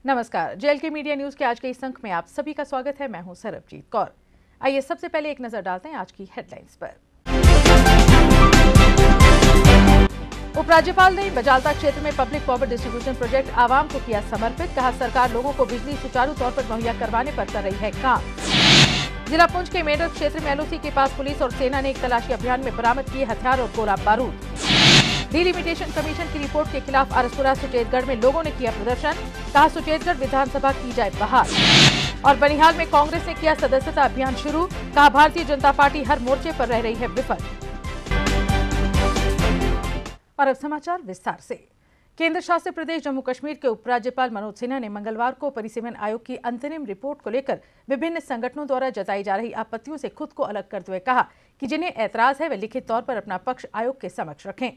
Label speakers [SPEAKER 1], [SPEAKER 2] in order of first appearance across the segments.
[SPEAKER 1] नमस्कार, जेएलके media news के आज के इस अंक में आप सभी का स्वागत है। मैं हूं सरबजीत कौर। आइए सबसे पहले एक नजर डालते हैं आज की हेडलाइंस पर। उपराज्यपाल ने बजालता क्षेत्र में पब्लिक पावर डिस्ट्रीब्यूशन प्रोजेक्ट आवाम को किया समर्पित। कहा, सरकार लोगों को बिजली सुचारू तौर पर मुहैया करवाने पर कर रही है काम। जिला पुंछ के मेंढर क्षेत्र में एलओसी के पास पुलिस और सेना ने एक तलाशी अभियान में बरामद किए हथियार और गोला बारूद। डिलिमिटेशन कमीशन की रिपोर्ट के खिलाफ आरसपुरा सुचेतगढ़ में लोगों ने किया प्रदर्शन। कहा, सुचेतगढ़ विधानसभा की जाए बहाल। और बनिहाल में कांग्रेस ने किया सदस्यता अभियान शुरू। कहा, भारतीय जनता पार्टी हर मोर्चे पर रह रही है विफल। और अब समाचार विस्तार से। केंद्र शासित प्रदेश जम्मू कश्मीर के उपराज्यपाल मनोज सिन्हा ने मंगलवार को परिसीमन आयोग की अंतरिम रिपोर्ट को लेकर विभिन्न संगठनों द्वारा जताई जा रही आपत्तियों से खुद को अलग करते हुए कहा कि जिन्हें ऐतराज है वे लिखित तौर पर अपना पक्ष आयोग के समक्ष रखें।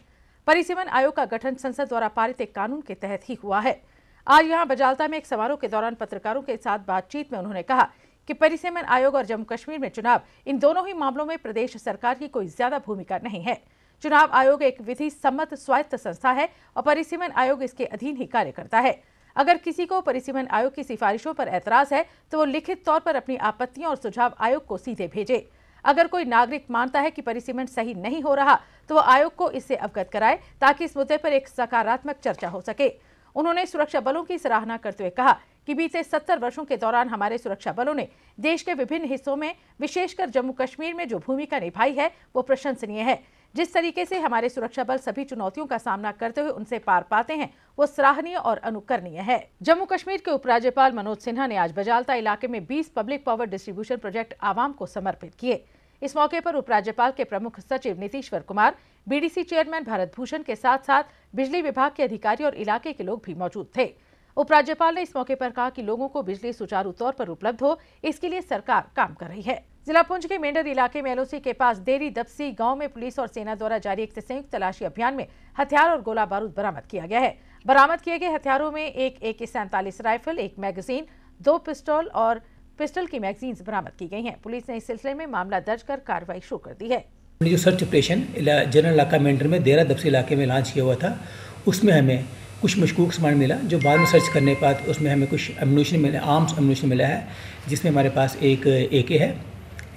[SPEAKER 1] परिसीमन आयोग का गठन संसद द्वारा पारित एक कानून के तहत ही हुआ है। आज यहां बजालता में एक समारोह के दौरान पत्रकारों के साथ बातचीत में उन्होंने कहा कि परिसीमन आयोग और जम्मू कश्मीर में चुनाव, इन दोनों ही मामलों में प्रदेश सरकार की कोई ज्यादा भूमिका नहीं है। चुनाव आयोग एक विधि सम्मत स्वायत्त संस्था है और परिसीमन आयोग इसके अधीन ही कार्य करता है। अगर किसी को परिसीमन आयोग की सिफारिशों पर ऐतराज है तो वो लिखित तौर पर अपनी आपत्तियां और सुझाव आयोग को सीधे भेजे। अगर कोई नागरिक मानता है कि परिसीमन सही नहीं हो रहा तो वो आयोग को इससे अवगत कराए ताकि इस मुद्दे पर एक सकारात्मक चर्चा हो सके। उन्होंने सुरक्षा बलों की सराहना करते हुए कहा कि बीते 70 वर्षों के दौरान हमारे सुरक्षा बलों ने देश के विभिन्न हिस्सों में, विशेषकर जम्मू कश्मीर में जो भूमिका निभाई है वो प्रशंसनीय है। जिस तरीके से हमारे सुरक्षा बल सभी चुनौतियों का सामना करते हुए उनसे पार पाते हैं वो सराहनीय और अनुकरणीय है। जम्मू कश्मीर के उपराज्यपाल मनोज सिन्हा ने आज बजालता इलाके में 20 पब्लिक पावर डिस्ट्रीब्यूशन प्रोजेक्ट आवाम को समर्पित किए। इस मौके पर उपराज्यपाल के प्रमुख सचिव नीतीश्वर कुमार, बीडीसी चेयरमैन भारत भूषण के साथ साथ बिजली विभाग के अधिकारी और इलाके के लोग भी मौजूद थे। उपराज्यपाल ने इस मौके पर कहा कि लोगों को बिजली सुचारू तौर पर उपलब्ध हो, इसके लिए सरकार काम कर रही है। जिला पुंछ के मेंढर इलाके में एलओसी के पास देरी दबसी गांव में पुलिस और सेना द्वारा जारी एक संयुक्त तलाशी अभियान में हथियार और गोला बारूद बरामद किया गया है। बरामद किए गए हथियारों में एक AK-47 राइफल, एक मैगजीन, 2 पिस्टल और पिस्टल की मैगजीन्स बरामद की गई हैं। पुलिस ने इस सिलसिले में मामला दर्ज कर कार्रवाई शुरू कर दी है।
[SPEAKER 2] जो सर्च ऑपरेशन जनरल इलाका मेंढर में देरा दबसी इलाके में लॉन्च किया हुआ था, उसमें हमें कुछ मशकूक सामान मिला, जो बाद में सर्च करने के बाद उसमें हमें कुछ एम्यूनिशन मिला, आर्म्स एम्यूनिशन मिला है, जिसमें हमारे पास एक AK है,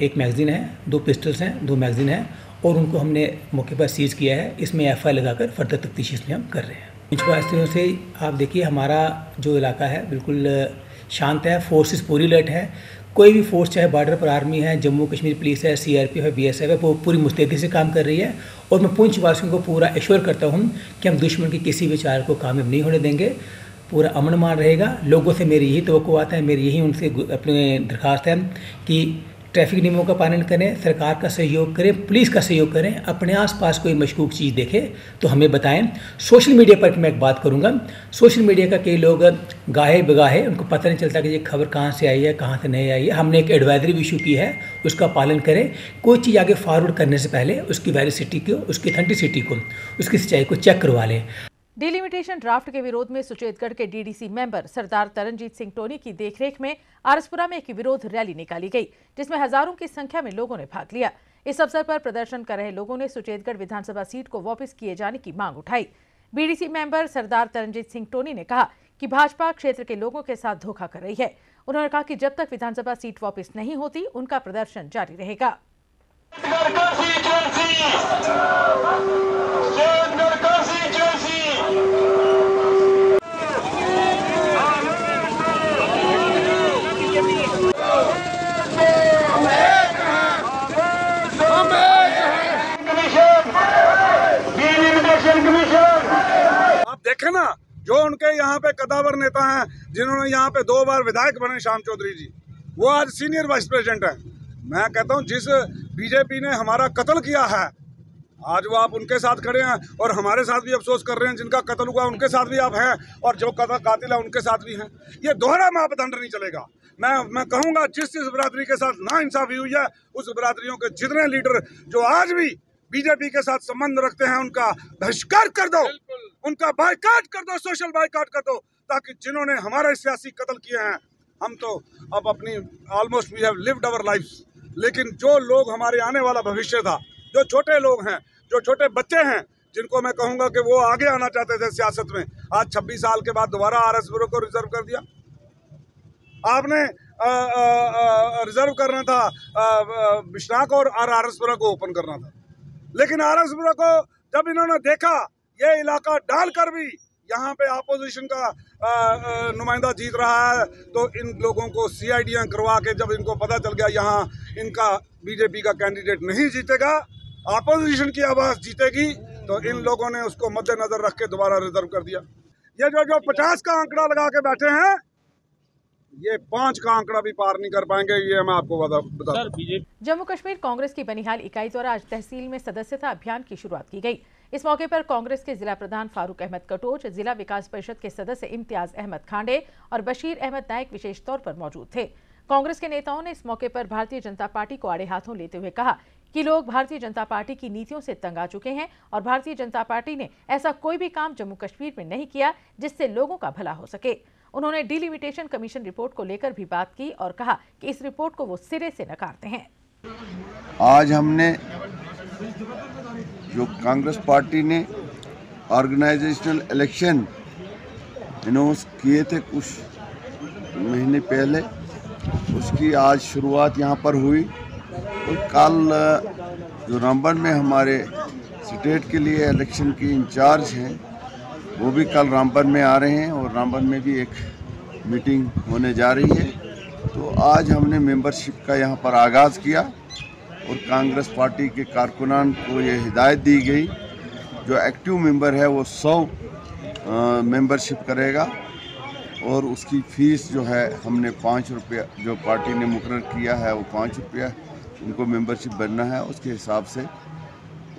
[SPEAKER 2] एक मैगजीन है, 2 पिस्टल्स हैं, 2 मैगजीन हैं, और उनको हमने मौके पर सीज किया है। इसमें FI लगाकर फर्दर तफ्तीश इसमें हम कर रहे हैं। कुछ वास्तियों से आप देखिए, हमारा जो इलाका है बिल्कुल शांत है, फोर्सेस पूरी अलर्ट है। कोई भी फोर्स, चाहे बॉर्डर पर आर्मी है, जम्मू कश्मीर पुलिस है, CRPF है, BSF है, वो पूरी मुस्तैदी से काम कर रही है। और मैं पुंछ वासियों को पूरा एश्योर करता हूँ कि हम दुश्मन की किसी भी चाल को कामयाब नहीं होने देंगे। पूरा अमन मान रहेगा। लोगों से मेरी यही तवक्को आता है, मेरी यही उनसे अपनी दरख्वास्त है कि ट्रैफिक नियमों का पालन करें, सरकार का सहयोग करें, पुलिस का सहयोग करें। अपने आसपास कोई मशकूक चीज़ देखे तो हमें बताएं। सोशल मीडिया पर मैं एक बात करूंगा, सोशल मीडिया का कई लोग गाहे बगाहे, उनको पता नहीं चलता कि ये खबर कहाँ से आई है, कहाँ से नहीं आई है। हमने एक एडवाइजरी भी इशू की है, उसका पालन करें। कोई चीज़ आगे फॉरवर्ड करने से पहले उसकी वेरिसिटी को, उसकी ऑथेंटिसिटी को, उसकी सच्चाई को चेक करवा लें।
[SPEAKER 1] डिलिमिटेशन ड्राफ्ट के विरोध में सुचेतगढ़ के DDC मेंबर सरदार तरनजीत सिंह टोनी की देखरेख में आरसपुरा में एक विरोध रैली निकाली गई, जिसमें हजारों की संख्या में लोगों ने भाग लिया। इस अवसर पर प्रदर्शन कर रहे लोगों ने सुचेतगढ़ विधानसभा सीट को वापस किए जाने की मांग उठाई। BDC मेंबर सरदार तरनजीत सिंह टोनी ने कहा कि भाजपा क्षेत्र के लोगों के साथ धोखा कर रही है। उन्होंने कहा कि जब तक विधानसभा सीट वापस नहीं होती उनका प्रदर्शन जारी रहेगा।
[SPEAKER 3] आप देखें ना, जो उनके यहाँ पे कदावर नेता हैं, जिन्होंने यहाँ पे 2 बार विधायक बने, श्याम चौधरी जी, वो आज सीनियर वाइस प्रेसिडेंट हैं। मैं कहता हूँ जिस बीजेपी ने हमारा कत्ल किया है, आज वो आप उनके साथ खड़े हैं और हमारे साथ भी अफसोस कर रहे हैं। जिनका कत्ल हुआ उनके साथ भी आप हैं और जो कातिल है उनके साथ भी हैं। ये दोहरा मापदंड नहीं चलेगा। मैं कहूँगा जिस बरादरी के साथ नाइंसाफी हुई है, उस बरादरियों के जितने लीडर जो आज भी बीजेपी के साथ संबंध रखते हैं, उनका बहिष्कार कर दो, उनका बायकॉट कर दो, सोशल बायकॉट कर दो, ताकि जिन्होंने हमारे सियासी कत्ल किए हैं, हम तो अब अपनी almost we have lived our lifes, लेकिन जो लोग हमारे आने वाला भविष्य था, जो छोटे लोग हैं, जो छोटे बच्चे हैं, जिनको मैं कहूंगा कि वो आगे आना चाहते थे सियासत में, आज 26 साल के बाद दोबारा आरएसपुर को रिजर्व कर दिया। आपने रिजर्व करना था, बिश्नाक और आरएसपुरा को ओपन करना था। लेकिन आरएसपुरा को जब इन्होंने देखा ये इलाका डालकर भी यहाँ पे अपोजिशन का नुमाइंदा जीत रहा है, तो इन लोगों को CIDयां करवा के जब इनको पता चल गया यहाँ इनका बीजेपी का कैंडिडेट नहीं जीतेगा, अपोजिशन की आवाज़ जीतेगी, तो इन लोगों ने उसको मद्देनजर रख के दोबारा रिजर्व कर दिया। ये जो 50 का आंकड़ा लगा के बैठे हैं, ये 5 का आंकड़ा भी पार नहीं कर पाएंगे, ये मैं आपको बता।
[SPEAKER 1] जम्मू कश्मीर कांग्रेस की बनिहाल इकाई द्वारा आज तहसील में सदस्यता अभियान की शुरुआत की गई। इस मौके पर कांग्रेस के जिला प्रधान फारूक अहमद कटोच, जिला विकास परिषद के सदस्य इम्तियाज अहमद खांडे और बशीर अहमद नायक विशेष तौर पर मौजूद थे। कांग्रेस के नेताओं ने इस मौके पर भारतीय जनता पार्टी को आड़े हाथों लेते हुए कहा कि लोग भारतीय जनता पार्टी की नीतियों से तंग आ चुके हैं और भारतीय जनता पार्टी ने ऐसा कोई भी काम जम्मू कश्मीर में नहीं किया जिससे लोगों का भला हो सके। उन्होंने डिलिमिटेशन कमीशन रिपोर्ट को लेकर भी बात की और कहा कि इस रिपोर्ट को वो सिरे से नकारते हैं।
[SPEAKER 4] आज हमने जो कांग्रेस पार्टी ने ऑर्गेनाइजेशनल इलेक्शन अनाउंस किए थे कुछ महीने पहले, उसकी आज शुरुआत यहाँ पर हुई। और कल जो रामबन में हमारे स्टेट के लिए इलेक्शन की इंचार्ज हैं, वो भी कल रामबन में आ रहे हैं और रामबन में भी एक मीटिंग होने जा रही है। तो आज हमने मेंबरशिप का यहाँ पर आगाज़ किया और कांग्रेस पार्टी के कारकुनान को ये हिदायत दी गई, जो एक्टिव मेंबर है वो 100 मेंबरशिप करेगा और उसकी फ़ीस जो है हमने 5 रुपया जो पार्टी ने मुकर्रर किया है वो 5 रुपया उनको मेंबरशिप बनना है। उसके हिसाब से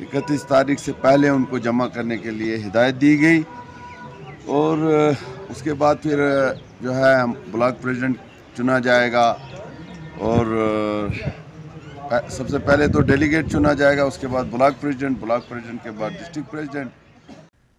[SPEAKER 4] 31 तारीख से पहले उनको जमा करने के लिए हिदायत दी गई। और उसके बाद फिर जो है ब्लॉक प्रेसिडेंट चुना जाएगा और सबसे पहले तो डेलीगेट चुना जाएगा, उसके बाद ब्लॉक प्रेसिडेंट के बाद डिस्ट्रिक्ट प्रेसिडेंट।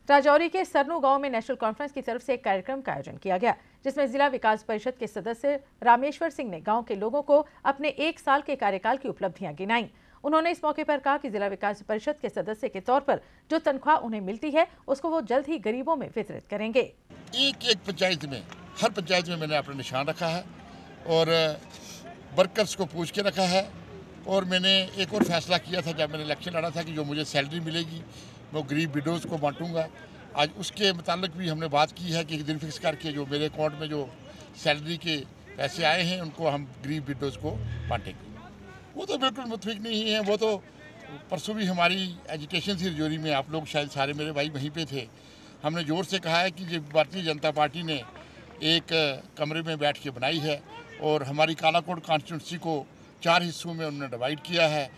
[SPEAKER 1] राजौरी के सरनू गांव में नेशनल कॉन्फ्रेंस की तरफ से एक कार्यक्रम का आयोजन किया गया, जिसमें जिला विकास परिषद के सदस्य रामेश्वर सिंह ने गांव के लोगों को अपने 1 साल के कार्यकाल की उपलब्धियां गिनाई। उन्होंने इस मौके पर कहा कि जिला विकास परिषद के सदस्य के तौर पर जो तनख्वाह उन्हें मिलती है उसको वो जल्द ही गरीबों में वितरित करेंगे।
[SPEAKER 5] एक पंचायत में, हर पंचायत में मैंने अपना निशान रखा है और वर्कर्स को पूछ के रखा है। और मैंने एक और फैसला किया था जब मैंने इलेक्शन लड़ा था कि जो मुझे सैलरी मिलेगी वो गरीब विडोज़ को बांटूंगा। आज उसके मुतालिक भी हमने बात की है कि एक दिन फिक्स करके जो मेरे अकाउंट में जो सैलरी के पैसे आए हैं उनको हम गरीब विडोज़ को बांटेंगे। वो तो बिल्कुल मुतफिक नहीं है। वो तो परसों भी हमारी एजुकेशन थी रजौरी में, आप लोग शायद सारे मेरे भाई वहीं पे थे। हमने ज़ोर से कहा है कि जो भारतीय जनता पार्टी ने एक कमरे में बैठ के बनाई है और हमारी कालाकोट कॉन्स्टिट्यूंसी को 4 हिस्सों में उन्होंने डिवाइड किया है।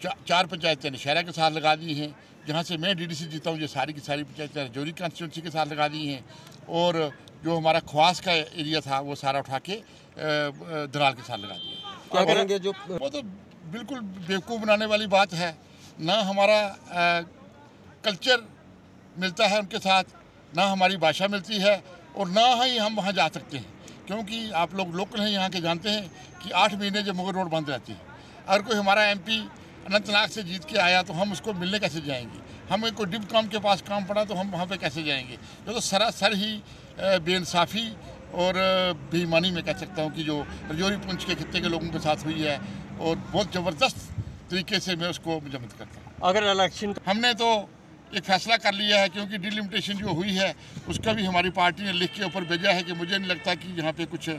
[SPEAKER 5] 4 पंचायतें नौशहरा के साथ लगा दी हैं, जहाँ से मैं DDC जीता हूँ, ये सारी की सारी पंचायतें रजौरी कॉन्स्टिट्यूंसी के साथ लगा दी हैं। और जो हमारा ख्वास का एरिया था वो सारा उठा के दराल के साथ लगा दिया।
[SPEAKER 6] क्या करेंगे? जो
[SPEAKER 5] वो तो बिल्कुल बेवकूफ़ बनाने वाली बात है। ना हमारा कल्चर मिलता है उनके साथ, ना हमारी भाषा मिलती है और ना ही हम वहाँ जा सकते हैं, क्योंकि आप लोग लोकल हैं यहाँ के, जानते हैं कि 8 महीने जब मुगल रोड बंद रहती है। अगर कोई हमारा MP अनंतनाग से जीत के आया तो हम उसको मिलने कैसे जाएंगे? हमें कोई डिबकॉम के पास काम पड़ा तो हम वहाँ पे कैसे जाएंगे? ये तो सरासर ही बेइंसाफ़ी और बेईमानी में कह सकता हूँ कि जो रजौरी पुंछ के खित्ते के लोगों के साथ हुई है और बहुत ज़बरदस्त तरीके से मैं उसको मजम्मत करता हूँ।
[SPEAKER 6] अगर इलेक्शन
[SPEAKER 5] हमने तो एक फ़ैसला कर लिया है, क्योंकि डिलिमिटेशन जो हुई है उसका भी हमारी पार्टी ने लिख के ऊपर भेजा है कि मुझे नहीं लगता कि यहाँ पे कुछ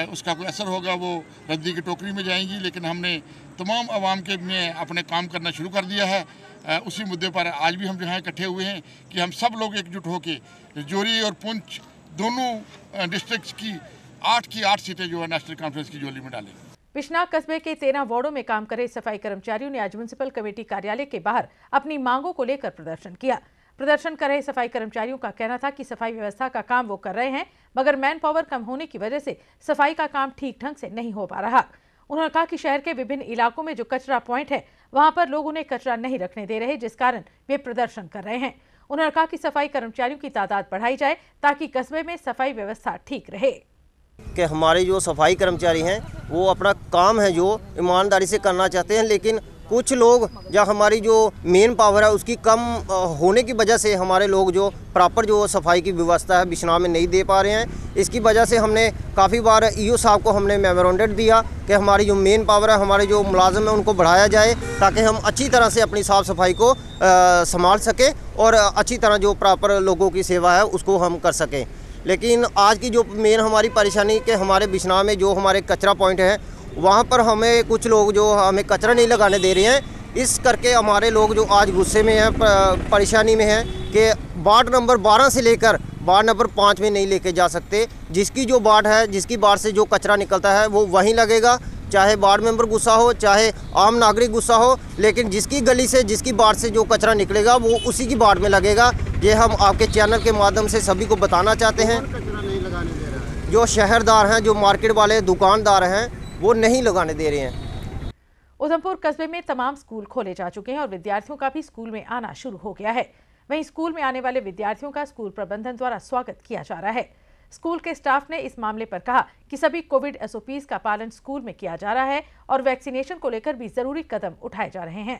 [SPEAKER 5] उसका कोई असर होगा, वो रद्दी की टोकरी में जाएंगी। लेकिन हमने तमाम आवाम के में अपने काम करना शुरू कर दिया है। उसी मुद्दे पर आज भी हम यहाँ इकट्ठे हुए हैं कि हम सब लोग एकजुट होकर रजौरी और पुंछ दोनों डिस्ट्रिक्ट की 8 की 8 सीटें जो है नेशनल कॉन्फ्रेंस की झोली में डालें।
[SPEAKER 1] बिश्नाक कस्बे के 13 वार्डों में काम कर रहे सफाई कर्मचारियों ने आज म्युनिसिपल कमेटी कार्यालय के बाहर अपनी मांगों को लेकर प्रदर्शन किया। प्रदर्शन कर रहे सफाई कर्मचारियों का कहना था कि सफाई व्यवस्था का काम वो कर रहे हैं, मगर मैन पावर कम होने की वजह से सफाई का काम ठीक ढंग से नहीं हो पा रहा। उन्होंने कहा कि शहर के विभिन्न इलाकों में जो कचरा पॉइंट है वहां पर लोग उन्हें कचरा नहीं रखने दे रहे, जिस कारण वे प्रदर्शन कर रहे हैं। उन्होंने कहा कि सफाई कर्मचारियों की तादाद बढ़ाई जाए ताकि कस्बे में सफाई व्यवस्था ठीक रहे।
[SPEAKER 6] कि हमारे जो सफाई कर्मचारी हैं वो अपना काम है जो ईमानदारी से करना चाहते हैं, लेकिन कुछ लोग या हमारी जो मेन पावर है उसकी कम होने की वजह से हमारे लोग जो प्रॉपर जो सफाई की व्यवस्था है बिश्नाह में नहीं दे पा रहे हैं। इसकी वजह से हमने काफ़ी बार ईओ साहब को हमने मेमोरेंडम दिया कि हमारी जो मेन पावर है, हमारे जो मुलाजिम है उनको बढ़ाया जाए ताकि हम अच्छी तरह से अपनी साफ़ सफाई को संभाल सकें और अच्छी तरह जो प्रॉपर लोगों की सेवा है उसको हम कर सकें। लेकिन आज की जो मेन हमारी परेशानी कि हमारे बिश्नाह में जो हमारे कचरा पॉइंट है वहाँ पर हमें कुछ लोग जो हमें कचरा नहीं लगाने दे रहे हैं। इस करके हमारे लोग जो आज गुस्से में हैं, परेशानी में हैं कि वार्ड नंबर 12 से लेकर वार्ड नंबर 5 में नहीं लेके जा सकते। जिसकी जो वार्ड है, जिसकी वार्ड से जो कचरा निकलता है वो वहीं लगेगा, चाहे वार्ड मेंबर गुस्सा हो चाहे आम नागरिक गुस्सा हो, लेकिन जिसकी गली से जिसकी वार्ड से जो कचरा निकलेगा वो उसी की वार्ड में लगेगा। ये हम आपके चैनल के माध्यम से सभी को बताना चाहते हैं। जो शहरदार हैं, जो मार्केट वाले दुकानदार हैं वो नहीं लगाने दे रहे हैं।
[SPEAKER 1] उधमपुर कस्बे में तमाम स्कूल खोले जा चुके हैं और विद्यार्थियों का भी स्कूल में आना शुरू हो गया है। वहीं स्कूल में आने वाले विद्यार्थियों का स्कूल प्रबंधन द्वारा स्वागत किया जा रहा है। स्कूल के स्टाफ ने इस मामले पर कहा कि सभी कोविड SOPs का पालन स्कूल में किया जा रहा है और वैक्सीनेशन को लेकर भी जरूरी कदम उठाए जा रहे हैं।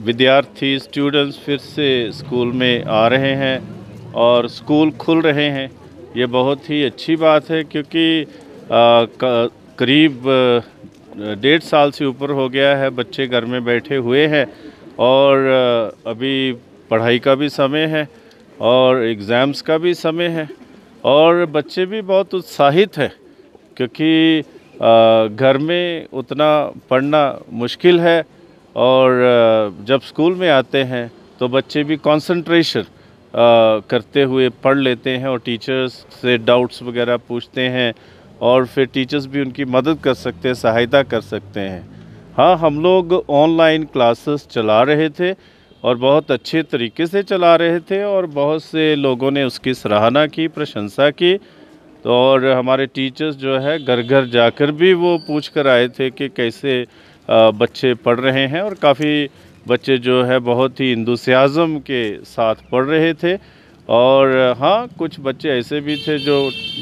[SPEAKER 7] विद्यार्थी स्टूडेंट्स फिर से स्कूल में आ रहे हैं और स्कूल खुल रहे हैं। ये बहुत ही अच्छी बात है क्योंकि करीब 1.5 साल से ऊपर हो गया है बच्चे घर में बैठे हुए हैं और अभी पढ़ाई का भी समय है और एग्ज़ाम्स का भी समय है और बच्चे भी बहुत उत्साहित हैं क्योंकि घर में उतना पढ़ना मुश्किल है और जब स्कूल में आते हैं तो बच्चे भी कंसंट्रेशन करते हुए पढ़ लेते हैं और टीचर्स से डाउट्स वगैरह पूछते हैं और फिर टीचर्स भी उनकी मदद कर सकते हैं, सहायता कर सकते हैं। हाँ, हम लोग ऑनलाइन क्लासेस चला रहे थे और बहुत अच्छे तरीके से चला रहे थे और बहुत से लोगों ने उसकी सराहना की, प्रशंसा की। तो और हमारे टीचर्स जो है घर घर जाकर भी वो पूछ कर आए थे कि कैसे बच्चे पढ़ रहे हैं और काफ़ी बच्चे जो है बहुत ही इंथुसियाज़म के साथ पढ़ रहे थे। और हाँ, कुछ बच्चे ऐसे भी थे जो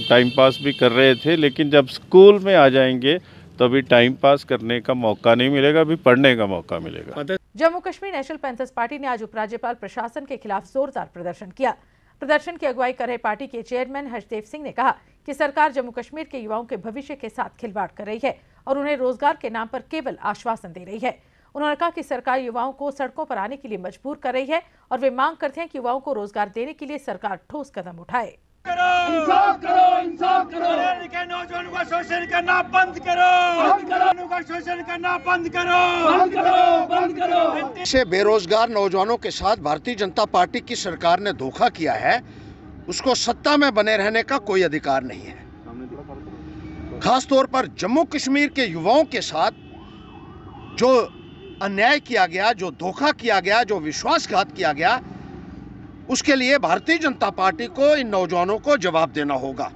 [SPEAKER 7] टाइम पास भी कर रहे थे, लेकिन जब स्कूल में आ जाएंगे तो अभी टाइम पास करने का मौका नहीं मिलेगा, अभी पढ़ने का मौका मिलेगा।
[SPEAKER 1] Jammu Kashmir national panthers party ने आज उपराज्यपाल प्रशासन के खिलाफ जोरदार प्रदर्शन किया। प्रदर्शन की अगुवाई कर रहे पार्टी के चेयरमैन हर्षदेव सिंह ने कहा कि सरकार जम्मू कश्मीर के युवाओं के भविष्य के साथ खिलवाड़ कर रही है और उन्हें रोजगार के नाम पर केवल आश्वासन दे रही है। उन्होंने कहा कि सरकार युवाओं को सड़कों पर आने के लिए मजबूर कर रही है और वे मांग करते हैं कि युवाओं को रोजगार देने के लिए सरकार ठोस कदम उठाए।
[SPEAKER 8] इंसाफ करो, इंसाफ करो, नौजवानों का शोषण करना बंद करो, का शोषण करना बंद करो, बंद करो, बंद करो।
[SPEAKER 9] से बेरोजगार नौजवानों के साथ भारतीय जनता पार्टी की सरकार ने धोखा किया है, उसको सत्ता में बने रहने का कोई अधिकार नहीं है। खास तौर पर जम्मू कश्मीर के युवाओं के साथ जो अन्याय किया गया, जो धोखा किया गया, जो विश्वासघात किया गया, उसके लिए भारतीय जनता पार्टी को इन नौजवानों को जवाब देना होगा।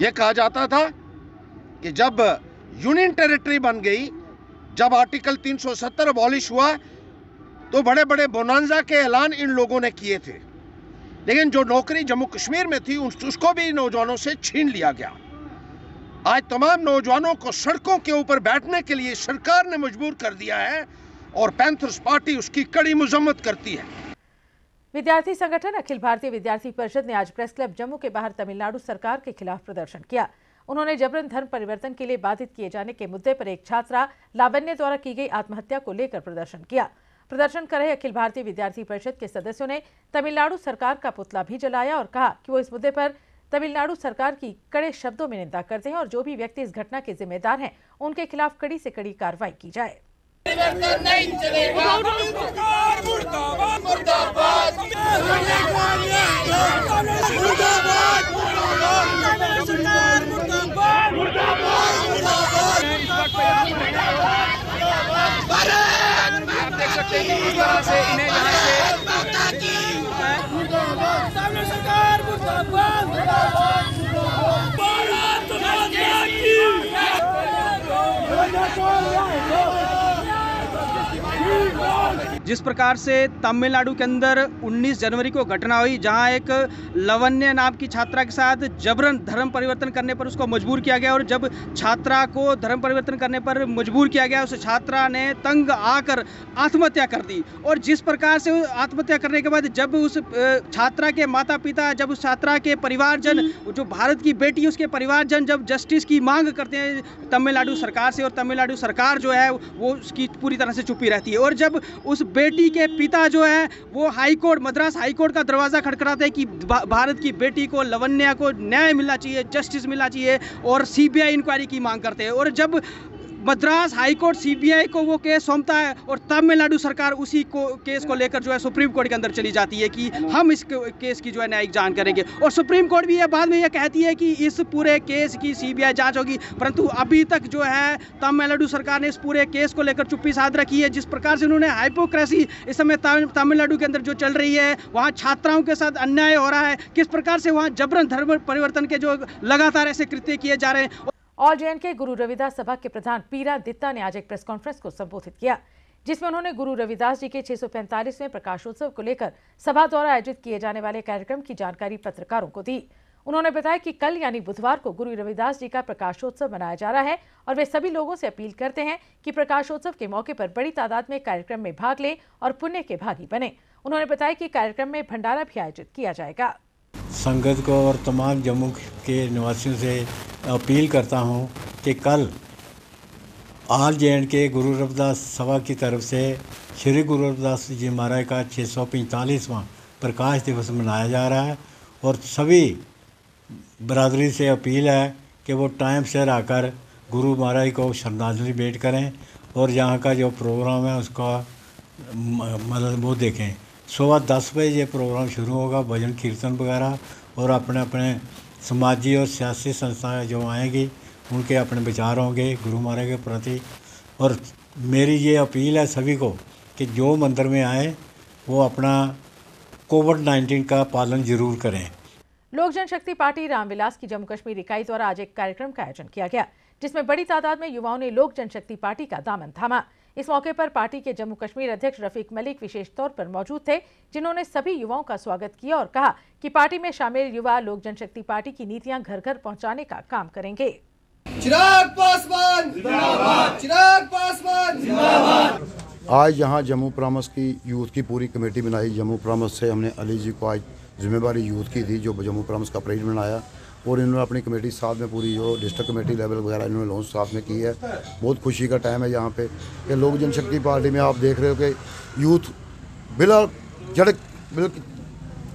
[SPEAKER 9] यह कहा जाता था कि जब यूनियन टेरिटरी बन गई, जब आर्टिकल 370 अबॉलिश हुआ, तो बड़े बड़े बोनांजा के ऐलान इन लोगों ने किए थे, लेकिन जो नौकरी जम्मू कश्मीर में थी उसको भी नौजवानों से छीन लिया गया। आज तमाम नौजवानों को सड़कों के ऊपर बैठने के लिए सरकार ने मजबूर कर दिया है और पैंथर्स पार्टी उसकी कड़ी मजम्मत करती है।
[SPEAKER 1] विद्यार्थी संगठन अखिल भारतीय विद्यार्थी परिषद ने आज प्रेस क्लब जम्मू के बाहर तमिलनाडु सरकार के खिलाफ प्रदर्शन किया। उन्होंने जबरन धर्म परिवर्तन के लिए बाधित किए जाने के मुद्दे पर एक छात्रा लावण्य द्वारा की गई आत्महत्या को लेकर प्रदर्शन किया। प्रदर्शन कर रहे अखिल भारतीय विद्यार्थी परिषद के सदस्यों ने तमिलनाडु सरकार का पुतला भी जलाया और कहा कि वो इस मुद्दे पर तमिलनाडु सरकार की कड़े शब्दों में निंदा करते हैं और जो भी व्यक्ति इस घटना के जिम्मेदार हैं उनके खिलाफ कड़ी से कड़ी कार्रवाई की जाए।
[SPEAKER 8] नहीं चलेगा। मुर्दाबाद, मुर्दाबाद,
[SPEAKER 10] आप देख सकते हैं कि इस तरह से इन्हें यहाँ से
[SPEAKER 11] जिस प्रकार से तमिलनाडु के अंदर 19 जनवरी को घटना हुई जहां एक लवन्य नाम की छात्रा के साथ जबरन धर्म परिवर्तन करने पर उसको मजबूर किया गया, और जब छात्रा को धर्म परिवर्तन करने पर मजबूर किया गया उस छात्रा ने तंग आकर आत्महत्या कर दी। और जिस प्रकार से आत्महत्या करने के बाद जब उस छात्रा के माता पिता, जब उस छात्रा के परिवारजन, जो भारत की बेटी उसके परिवारजन जब जस्टिस की मांग करते हैं तमिलनाडु सरकार से, और तमिलनाडु सरकार जो है वो उसकी पूरी तरह से चुप्पी रहती है। और जब उस बेटी के पिता जो है वो हाईकोर्ट, मद्रास हाईकोर्ट का दरवाज़ा खटखटाते हैं कि भारत की बेटी को, लवन्या को न्याय मिलना चाहिए, जस्टिस मिलना चाहिए, और सीबीआई इंक्वायरी की मांग करते हैं। और जब मद्रास हाईकोर्ट सीबीआई को वो केस सौंपता है और तमिलनाडु सरकार उसी केस को लेकर जो है सुप्रीम कोर्ट के अंदर चली जाती है कि हम इस केस की जो है न्यायिक जांच करेंगे। और सुप्रीम कोर्ट भी ये बाद में ये कहती है कि इस पूरे केस की सीबीआई जांच होगी, परंतु अभी तक जो है तमिलनाडु सरकार ने इस पूरे केस को लेकर चुप्पी साध रखी है। जिस प्रकार से उन्होंने हाइपोक्रेसी इस समय तमिलनाडु के अंदर जो चल रही है, वहाँ छात्राओं के साथ अन्याय हो रहा है, किस प्रकार से वहाँ जबरन धर्म परिवर्तन के जो लगातार ऐसे कृत्य किए जा रहे हैं।
[SPEAKER 1] ऑल जे.एंड.के गुरु रविदास सभा के प्रधान पीरा दित्ता ने आज एक प्रेस कॉन्फ्रेंस को संबोधित किया, जिसमें उन्होंने गुरु रविदास जी के 645वें प्रकाशोत्सव को लेकर सभा द्वारा आयोजित किए जाने वाले कार्यक्रम की जानकारी पत्रकारों को दी। उन्होंने बताया कि कल यानी बुधवार को गुरु रविदास जी का प्रकाशोत्सव मनाया जा रहा है और वे सभी लोगों से अपील करते हैं कि प्रकाशोत्सव के मौके पर बड़ी तादाद में कार्यक्रम में भाग लें और पुण्य के भागी बने। उन्होंने बताया कि कार्यक्रम में भंडारा भी आयोजित किया जाएगा।
[SPEAKER 12] संगत को और तमाम जम्मू के निवासियों से अपील करता हूं कि कल ऑल जे.एंड.के गुरु रविदास सभा की तरफ से श्री गुरु रविदास जी महाराज का 645वां प्रकाश दिवस मनाया जा रहा है, और सभी बरादरी से अपील है कि वो टाइम से आकर गुरु महाराज को श्रद्धांजलि भेंट करें और यहाँ का जो प्रोग्राम है उसका मतलब वो देखें। सुबह 10 बजे ये प्रोग्राम शुरू होगा, भजन कीर्तन वगैरह, और अपने अपने समाजी और सियासी संस्थाएं जो आएंगी उनके अपने विचार होंगे गुरु महाराज के प्रति। और मेरी ये अपील है सभी को कि जो मंदिर में आए वो अपना कोविड-19 का पालन जरूर करें।
[SPEAKER 1] लोक जनशक्ति पार्टी रामविलास की जम्मू कश्मीर इकाई द्वारा आज एक कार्यक्रम का आयोजन किया गया, जिसमें बड़ी तादाद में युवाओं ने लोक जनशक्ति पार्टी का दामन थामा। इस मौके पर पार्टी के जम्मू कश्मीर अध्यक्ष रफीक मलिक विशेष तौर पर मौजूद थे, जिन्होंने सभी युवाओं का स्वागत किया और कहा कि पार्टी में शामिल युवा लोक जनशक्ति पार्टी की नीतियां घर घर पहुंचाने का काम करेंगे।
[SPEAKER 13] चिराग पासवान जिंदाबाद, चिराग पासवान जिंदाबाद।
[SPEAKER 14] आज यहाँ जम्मू प्रॉमिस की यूथ की पूरी कमेटी बनाई। जम्मू प्रॉमिस से हमने अली जी को आज जिम्मेवारी यूथ की थी, जो जम्मू प्रॉमिस का प्रेसिडेंट बनाया, और इन्होंने अपनी कमेटी साथ में पूरी जो डिस्ट्रिक्ट कमेटी लेवल वगैरह इन्होंने लॉन्च साथ में की है। बहुत खुशी का टाइम है यहाँ पे कि लोक जनशक्ति पार्टी में आप देख रहे हो कि यूथ बिला जड़क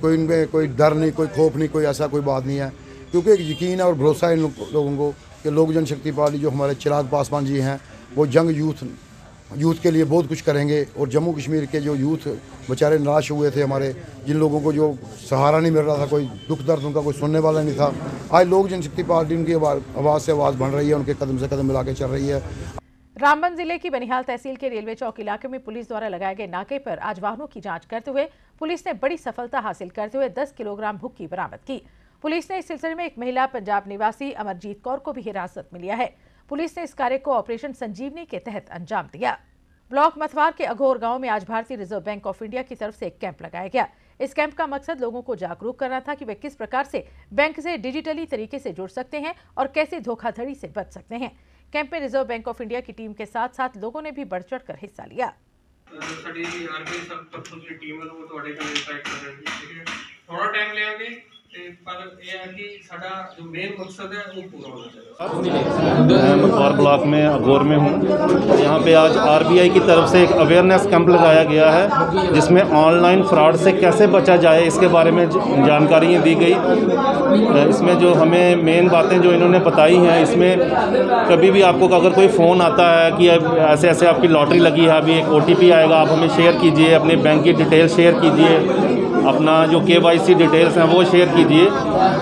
[SPEAKER 14] कोई इनमें कोई डर नहीं, कोई खौफ नहीं, कोई ऐसा कोई बात नहीं है, क्योंकि एक यकीन है और भरोसा है इन लोगों को कि लोक जनशक्ति पार्टी जो हमारे चिराग पासवान जी हैं वो जंग यूथ के लिए बहुत कुछ करेंगे। और जम्मू कश्मीर के जो यूथ बेचारे निराश हुए थे, हमारे जिन लोगों को जो सहारा नहीं मिल रहा था, कोई दुख दर्द उनका कोई सुनने वाला नहीं था, आज लोक जनशक्ति पार्टी उनकी आवाज़ से आवाज़ बन रही है, उनके कदम से कदम मिला के चल रही है।
[SPEAKER 1] रामबन जिले की बनिहाल तहसील के रेलवे चौक इलाके में पुलिस द्वारा लगाए गए नाके पर आज वाहनों की जांच करते हुए पुलिस ने बड़ी सफलता हासिल करते हुए 10 किलोग्राम भुक्की बरामद की। पुलिस ने इस सिलसिले में एक महिला पंजाब निवासी अमरजीत कौर को भी हिरासत में लिया है। पुलिस ने इस कार्य को ऑपरेशन संजीवनी के तहत अंजाम दिया। ब्लॉक मथवार के अघोर गांव में आज भारतीय रिजर्व बैंक ऑफ इंडिया की तरफ से एक कैंप लगाया गया। इस कैंप का मकसद लोगों को जागरूक करना था कि वे किस प्रकार से बैंक से डिजिटली तरीके से जुड़ सकते हैं और कैसे धोखाधड़ी से बच सकते हैं। कैंप में रिजर्व बैंक ऑफ इंडिया की टीम के साथ साथ लोगों ने भी बढ़ चढ़कर हिस्सा लिया।
[SPEAKER 15] थोड़ा टाइम लेंगे
[SPEAKER 16] मथवार ब्लॉक में अघोर में हूँ। यहाँ पे आज आरबीआई की तरफ से एक अवेयरनेस कैंप लगाया गया है, जिसमें ऑनलाइन फ्रॉड से कैसे बचा जाए इसके बारे में जानकारियाँ दी गई। इसमें जो हमें मेन बातें जो इन्होंने बताई हैं, इसमें कभी भी आपको अगर कोई फ़ोन आता है कि ऐसे ऐसे आपकी लॉटरी लगी है, अभी एक OTP आएगा, आप हमें शेयर कीजिए, अपने बैंक की डिटेल शेयर कीजिए, अपना जो KYC डिटेल्स हैं वो शेयर कीजिए,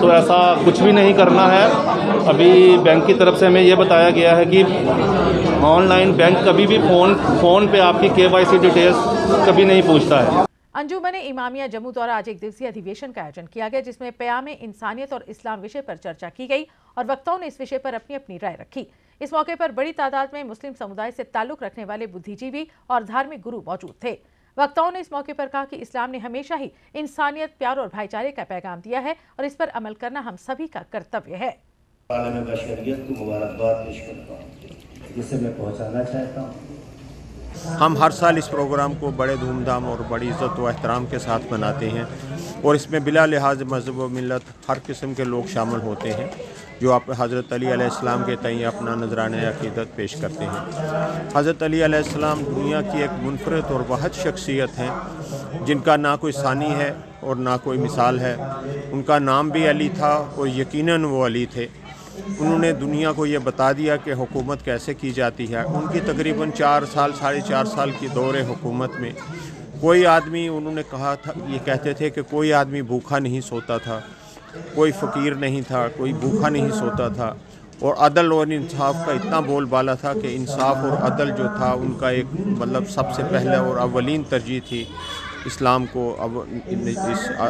[SPEAKER 16] तो ऐसा कुछ भी नहीं करना है। अभी बैंक की तरफ से हमें ये बताया गया है कि ऑनलाइन बैंक कभी भी फ़ोन पे आपकी KYC डिटेल्स कभी नहीं पूछता है।
[SPEAKER 1] अंजुमन इमामिया जम्मू द्वारा आज एक दिवसीय अधिवेशन का आयोजन किया गया, जिसमें प्याम इंसानियत और इस्लाम विषय पर चर्चा की गई और वक्ताओं ने इस विषय पर अपनी अपनी राय रखी। इस मौके पर बड़ी तादाद में मुस्लिम समुदाय से ताल्लुक रखने वाले बुद्धिजीवी और धार्मिक गुरु मौजूद थे। वक्ताओं ने इस मौके पर कहा कि इस्लाम ने हमेशा ही इंसानियत, प्यार और भाईचारे का पैगाम दिया है और इस पर अमल करना हम सभी का कर्तव्य है।
[SPEAKER 17] आलम बशरियत को मुबारकबाद पेश करता हूं, जिसे मैं पहुंचाना चाहता हूं।
[SPEAKER 18] हम हर साल इस प्रोग्राम को बड़े धूमधाम और बड़ी इज़्ज़त व एहतराम के साथ मनाते हैं और इसमें बिला लिहाज मज़हब व मिलत हर किस्म के लोग शामिल होते हैं जो आप हज़रत अली अलैहिस्सलाम के तय अपना नजराने अक़ीदत पेश करते हैं। हज़रत अली अलैहिस्सलाम दुनिया की एक मुनफरद और वाहिद शख्सियत हैं जिनका ना कोई सानी है और ना कोई मिसाल है। उनका नाम भी अली था और यकीनन वो अली थे। उन्होंने दुनिया को ये बता दिया कि हुकूमत कैसे की जाती है। उनकी तकरीबन 4 साल 4.5 साल की दौरे हुकूमत में कोई आदमी, उन्होंने कहा था, ये कहते थे कि कोई आदमी भूखा नहीं सोता था, कोई फ़कीर नहीं था, कोई भूखा नहीं सोता था। और अदल और इंसाफ का इतना बोलबाला था कि इंसाफ और अदल जो था उनका एक मतलब सबसे पहले और अव्वलीन तरजीह थी इस्लाम को अब इस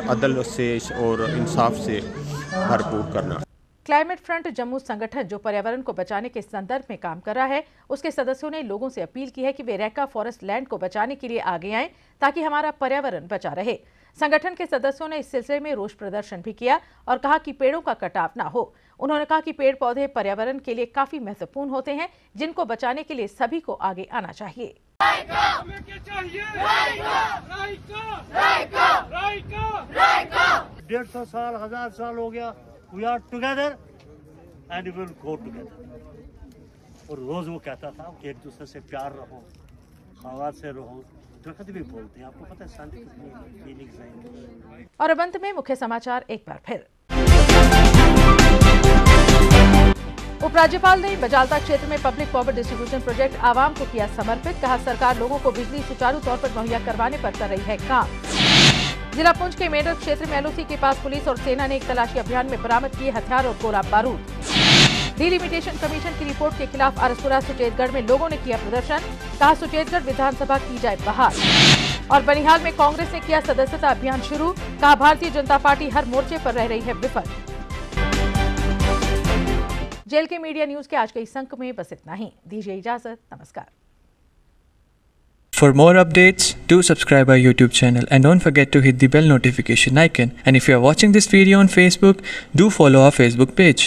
[SPEAKER 18] अदल से और इंसाफ से भरपूर करना।
[SPEAKER 1] क्लाइमेट फ्रंट जम्मू संगठन जो पर्यावरण को बचाने के संदर्भ में काम कर रहा है, उसके सदस्यों ने लोगों से अपील की है कि वे रेका फॉरेस्ट लैंड को बचाने के लिए आगे आएं ताकि हमारा पर्यावरण बचा रहे। संगठन के सदस्यों ने इस सिलसिले में रोष प्रदर्शन भी किया और कहा कि पेड़ों का कटाव ना हो। उन्होंने कहा कि पेड़ पौधे पर्यावरण के लिए काफी महत्वपूर्ण होते हैं, जिनको बचाने के लिए सभी को आगे आना चाहिए।
[SPEAKER 17] 150 साल 1000 साल हो गया। We are together and we will go together। और रोज वो कहता था कि एक दूसरे से प्यार रहो, हवा से रहो। दरख्त भी बोलते हैं, आपको पता है शांति कितनी फीलिंग्स हैं।
[SPEAKER 1] और अब अंत में मुख्य समाचार एक बार फिर। उपराज्यपाल ने बजालता क्षेत्र में पब्लिक पावर डिस्ट्रीब्यूशन प्रोजेक्ट आवाम को किया समर्पित। कहा सरकार लोगों को बिजली सुचारू तौर पर मुहैया करवाने पर कर रही है काम। जिला पुंछ के मेडल क्षेत्र में एलओसी के पास पुलिस और सेना ने एक तलाशी अभियान में बरामद किए हथियार और गोला बारूद। डिलिमिटेशन कमीशन की रिपोर्ट के खिलाफ आरसपुरा सुचेतगढ़ में लोगों ने किया प्रदर्शन। कहा सुचेतगढ़ विधानसभा की जाए बहाल। और बनिहाल में कांग्रेस ने किया सदस्यता अभियान शुरू। कहा भारतीय जनता पार्टी हर मोर्चे पर रह रही है विफल। जेल के मीडिया न्यूज के आज के इस अंक में बस इतना ही। दीजिए इजाजत, नमस्कार।
[SPEAKER 19] For more updates, do subscribe our YouTube channel and don't forget to hit the bell notification icon. And if you are watching this video on Facebook, do follow our Facebook page.